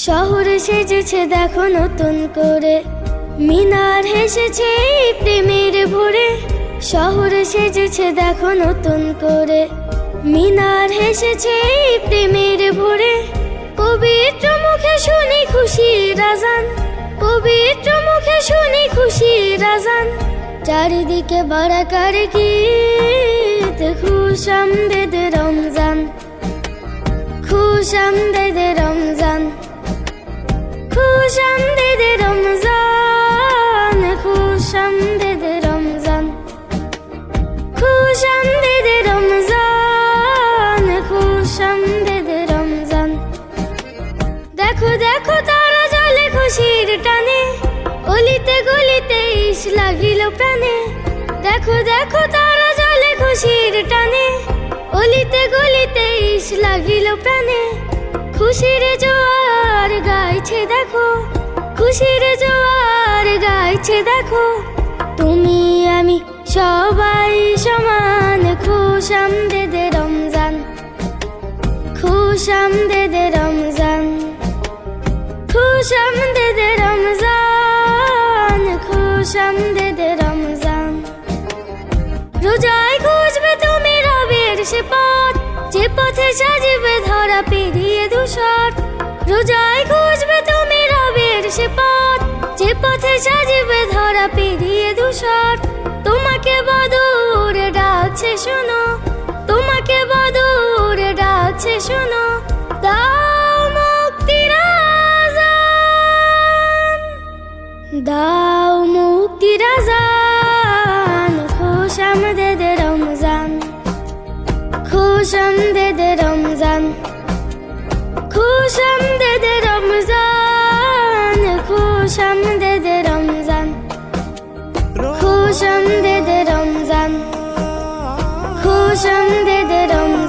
শহর সেজেছে দেখো নতুন করে, মিনার হেসেছে এই প্রেমের ভোরে। শহর সেজেছে দেখো নতুন করে, মিনার হেসেছে এই প্রেমের ভোরে। পবিত্র মুখে শুনি খুশির আজান, পবিত্র মুখে শুনি খুশির আজান। চারিদিকে বারাকার গীত, খুশ আমদেদ রমজান, খুশ আমদেদ রমজান, খুশ আমদেদ রমজান, খুশ আমদেদ রমজান, খুশ আমদেদ রমজান, খুশ আমদেদ রমজান। দেখো দেখো তারা জ্বলে খুশির টানে, অলিতে গলিতে ইস লাগিল প্রাণে। দেখো দেখো তারা জ্বলে খুশির টানে, অলিতে গলিতে ইস লাগিল প্রাণে। খুশির জোয়ার গাইছে দেখো, খুশির জোয়ার গাইছে দেখো। তুমি আমি সবাই সমান, খুশ আমদেদ রমজান, খুশ আমদেদ রমজান, খুশ আমদেদ রমজান, খুশ আমদেদ রমজান। রোজায় খুঁজবে তুমি রবের সে পথ, যে পথে সাজবে ধরা পেরিয়ে ধূসর। রোজায় খুঁজবে তুমি রবের সে পথ, যে পথে সাজবে ধরা পেরিয়ে ধূসর। তোমাকে বদর ডাকছে শোনো, তোমাকে বদর ডাকছে শোনো। দাও মুক্তির আযান, দাও মুক্তির আযান। খুশ আমদেদ রমজান, খুশ আমদেদ রমজান, খুশ আমদেদ রমজান, খুশ আমদেদ রমজান, খুশ আমদেদ রমজান, খুশ আমদেদ রমজান।